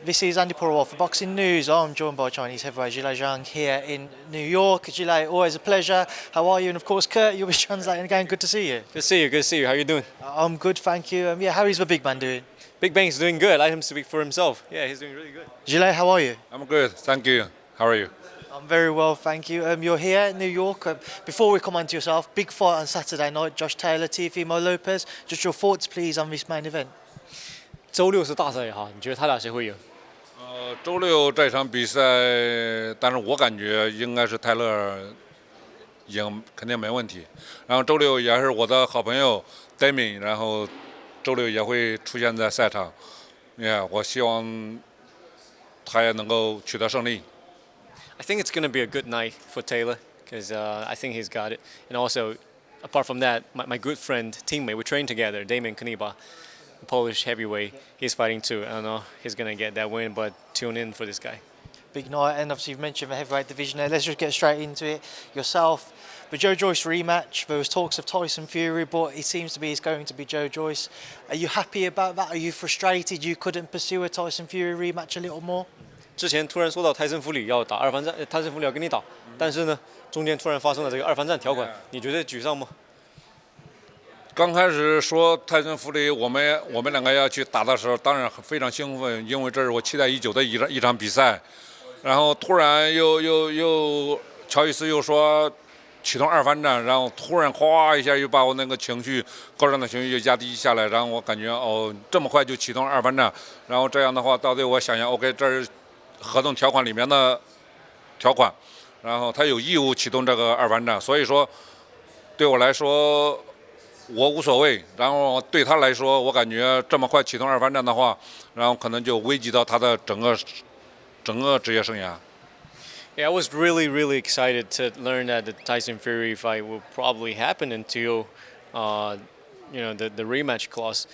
This is Andi Purewal for Boxing News. I'm joined by Chinese heavyweight Zhilei Zhang here in New York. Zhilei, always a pleasure. How are you? And of course, Kurt, you'll be translating again. Good to see you. Good to see you. Good to see you. How are you doing? I'm good, thank you. Yeah, how is the big man doing? Big Bang's doing good. Let him speak for himself. Yeah, he's doing really good. Zhilei, how are you? I'm good, thank you. How are you? I'm very well, thank you. You're here in New York. Before we come on to yourself, big fight on Saturday night. Josh Taylor, Teofimo-Lopez. Just your thoughts, please, on this main event. 周六是大赛哈，你觉得他俩谁会赢？周六这场比赛，但是我感觉应该是泰勒赢，肯定没问题。然后周六也是我的好朋友 Damian， 然后周六也会出现在赛场。我希望他也能够取得胜利。I think it's going to be a good night for Taylor because I think he's got it. And also, apart from that, my good friend, teammate, we trained together, Damian Kaniba, the Polish heavyweight, he's fighting too. I don't know he's going to get that win, but tune in for this guy. Big night, and obviously you've mentioned the heavyweight division there. Let's just get straight into it. Yourself, the Joe Joyce rematch. There was talks of Tyson Fury, but it seems to be it's going to be Joe Joyce. Are you happy about that? Are you frustrated you couldn't pursue a Tyson Fury rematch a little more? 之前突然说到泰森·弗里要打二番战，泰森·弗里要跟你打，但是呢，中间突然发生了这个二番战条款，你觉得沮丧吗？刚开始说泰森·弗里我们两个要去打的时候，当然非常兴奋，因为这是我期待已久的一场比赛。然后突然又乔伊斯又说启动二番战，然后突然哗一下又把我那个情绪高涨的情绪又压低下来，然后我感觉这么快就启动二番战，然后这样的话到最后我想想 OK 这是合同条款里面的条款，然后他有义务启动这个二番战，所以说对我来说我无所谓，然后对他来说我感觉这么快启动二番战的话，然后可能就危及到他的整个职业生涯。Yeah, I was really excited to learn that the Tyson Fury fight will probably happen until, the rematch clause.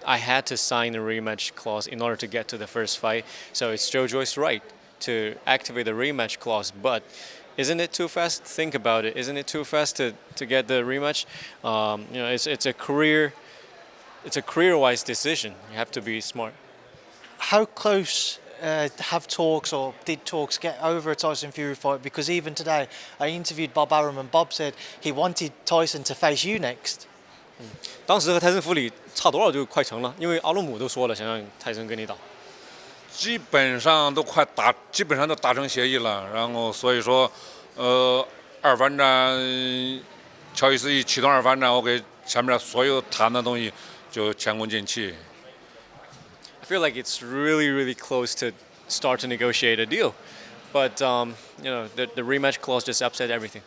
I had to sign the rematch clause in order to get to the first fight. So it's Joe Joyce's right to activate the rematch clause. But isn't it too fast? Think about it. Isn't it too fast to get the rematch? It's a career-wise decision. You have to be smart. How close have talks or did talks get over a Tyson Fury fight? Because even today, I interviewed Bob Arum and Bob said he wanted Tyson to face you next. 当时和泰森·弗里差多少就快成了，因为阿鲁姆都说了想让泰森跟你打。基本上都达成协议了，然后所以说，二番战，乔伊斯一启动二番战，我给前面所有谈的东西就前功尽弃。I feel like it's really close to start to negotiate a deal, but the rematch clause just upset everything.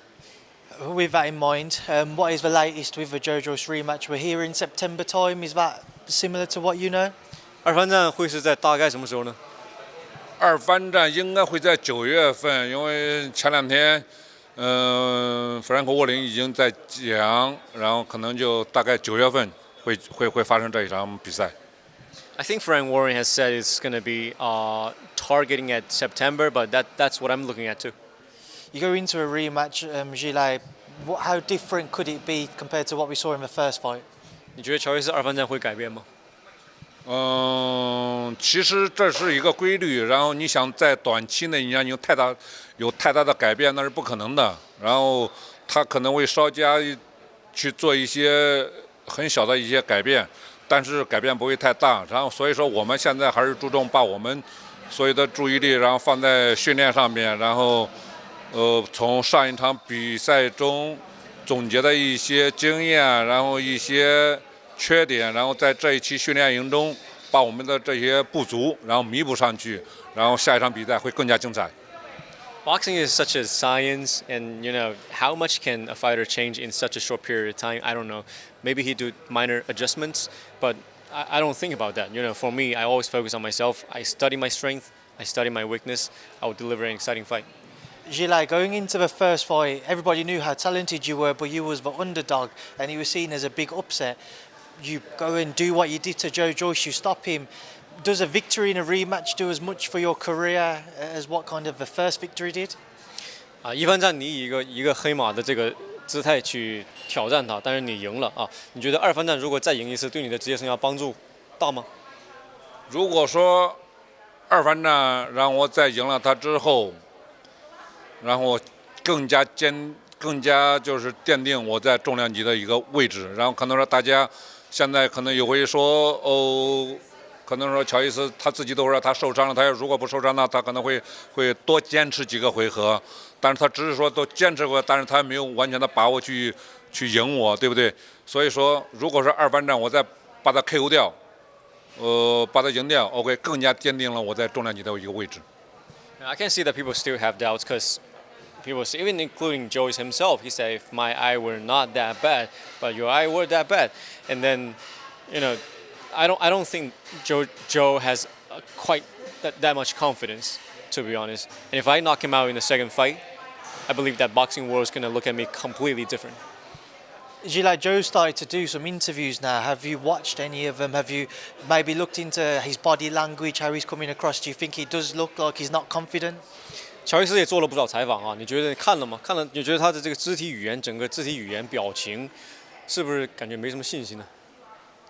With that in mind, what is the latest with the Joe Joyce rematch? We're here in September time. Is that similar to what you know? 二番战会是在大概什么时候呢？二番战应该会在9月份，因为前2天，弗兰克·沃林已经在讲，然后可能就大概9月份会发生这一场比赛。I think Frank Warren has said it's going to be targeting at September, but that's what I'm looking at too. You go into a rematch, Zhilei. How different could it be compared to what we saw in the first fight? 你觉得乔伊斯二番战会改变吗？其实这是一个规律，然后你想在短期内你要有太大的改变，那是不可能的。然后他可能会稍加去做一些很小的一些改变，但是改变不会太大。然后所以说我们现在还是注重把我们所有的注意力，然后放在训练上面，然后从上一场比赛中总结的一些经验，然后一些缺点，然后在这一期训练营中把我们的这些不足然后弥补上去，然后下一场比赛会更加精彩。Boxing is such a science, and how much can a fighter change in such a short period of time? I don't know. Maybe he do minor adjustments, but I don't think about that. For me, I always focus on myself. I study my strength. I study my weakness. I will deliver an exciting fight. Zhilei, going into the first fight, everybody knew how talented you were, but you was the underdog, and he was seen as a big upset. You go and do what you did to Joe Joyce, you stop him. Does a victory in a rematch do as much for your career as what kind of the first victory did? 一番战你以一个黑马的这个姿态去挑战他，但是你赢了啊！你觉得二番战如果再赢一次，对你的职业生涯帮助大吗？如果说二番战，然后我在赢了他之后，然后更加就是奠定我在重量级的一个位置。然后可能说大家现在可能也会说哦，可能说乔伊斯他自己都说他受伤了，他要如果不受伤呢，他可能会多坚持几个回合。但是他只是说都坚持过，但是他没有完全的把握去赢我，对不对？所以说，如果说二番战我再把他 KO 掉，把他赢掉 ，OK， 更加坚定了我在重量级的一个位置。I can see that people still have doubts because people, even including Joyce himself, he said if my eye were not that bad, but your eye were that bad, and then, you know, I don't think Joe has quite that much confidence, to be honest. And if I knock him out in the second fight, I believe that boxing world is going to look at me completely different. Zhilei, Joe started to do some interviews now. Have you watched any of them? Have you maybe looked into his body language, how he's coming across? Do you think he does look like he's not confident? 乔伊斯也做了不少采访啊，你觉得看了吗？看了，你觉得他的这个肢体语言，整个肢体语言、表情，是不是感觉没什么信心呢？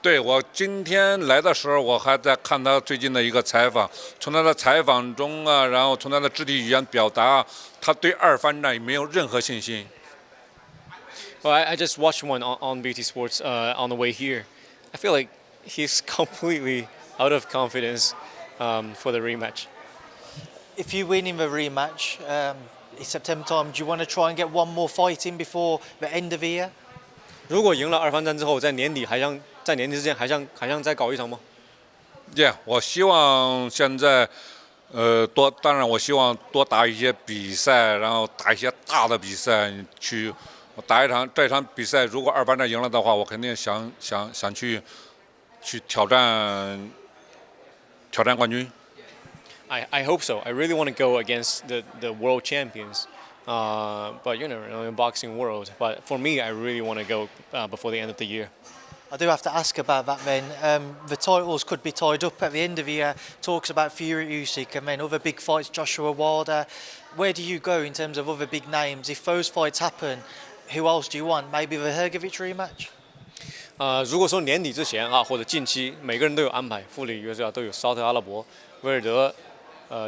对，我今天来的时候，我还在看他最近的一个采访，从他的采访中啊，然后从他的肢体语言表达，他对二番战没有任何信心。Well, I just watched one on BT Sports on the way here. I feel like he's completely out of confidence for the rematch. If you win in the rematch in September time, do you want to try and get one more fight in before the end of the year? 如果赢了二番战之后，在年底之前还想再搞一场吗？ Yeah， 我希望现在，当然我希望多打一些比赛，然后打一些大的比赛，去打这场比赛，如果二番战赢了的话，我肯定想去挑战冠军。I hope so. I really want to go against the world champions, but you know, in the boxing world. But for me, I really want to go before the end of the year. I do have to ask about that then. The titles could be tied up at the end of the year. Talks about Fury-Usyk and then other big fights, Joshua Wilder. Where do you go in terms of other big names? If those fights happen, who else do you want? Maybe the Hrgovic rematch? 如果说年底之前啊，或者近期，每个人都有安排，富里、约书亚都有，沙特阿拉伯、威尔德、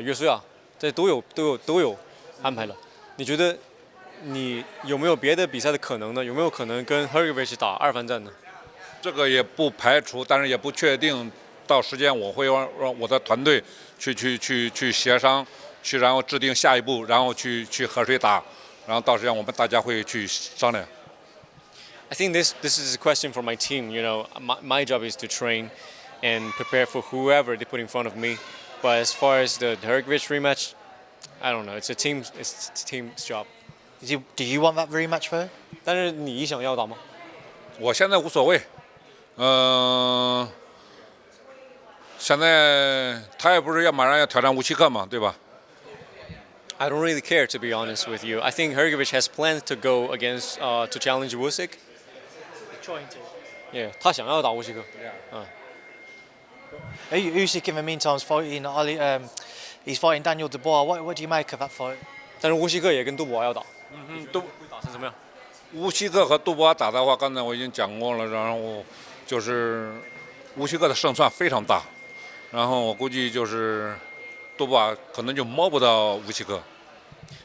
约书亚，这都有安排了。你觉得你有没有别的比赛的可能呢？有没有可能跟 Hrgovic 打二番战呢？这个也不排除，但是也不确定。到时间我会让我的团队去协商，然后制定下一步，然后去和谁打，然后到时间我们大家会去商量。I think this is a question for my team. You know, my job is to train and prepare for whoever they put in front of me. But as far as the Hrgovic rematch, I don't know. It's a team's job. Do you want that rematch though? 但是你想要打吗？我现在无所谓，现在他也不是马上要挑战乌西克嘛，对吧？ I don't really care, to be honest with you. I think Hrgovic has plans to go against to challenge Usyk. Trying to. Yeah, 他想要打乌西克。Usyk in the meantime is fighting he's fighting Daniel Dubois. What do you make of that fight? 但是乌西克也跟杜博瓦要打。都会打成什么样？乌西克和杜博瓦打的话，刚才我已经讲过了，然后就是乌西克的胜算非常大，然后我估计就是杜博瓦可能就摸不到乌西克。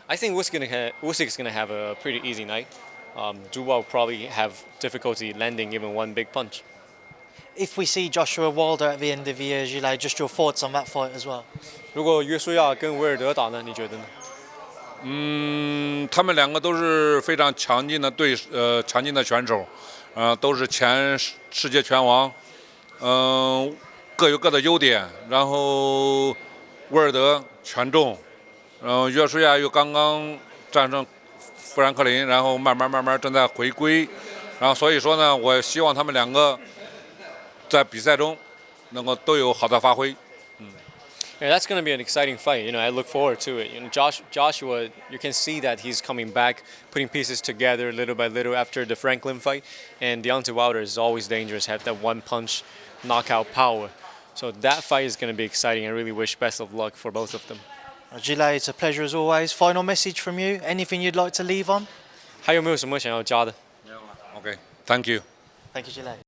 I think Usyk's gonna have a pretty easy night. Dubois will probably have difficulty landing even one big punch. If we see Joshua Wilder at the end of the year, Zhilei, just your thoughts on that fight as well? 如果约书亚跟维尔德打呢？你觉得呢？他们两个都是非常强劲的强劲的选手，都是前世界拳王，各有各的优点。然后威尔德权重，然后约书亚又刚刚战胜富兰克林，然后慢慢正在回归，然后所以说呢，我希望他们两个在比赛中能够都有好的发挥。Yeah, that's going to be an exciting fight. You know, I look forward to it. You know, Joshua, you can see that he's coming back, putting pieces together little by little after the Franklin fight. And Deontay Wilder is always dangerous, have that one-punch knockout power. So that fight is going to be exciting. I really wish best of luck for both of them. Zhilei, it's a pleasure as always. Final message from you? Anything you'd like to leave on? 还有没有什么想要加的？ OK，Thank you。 Thank you, Zhilei.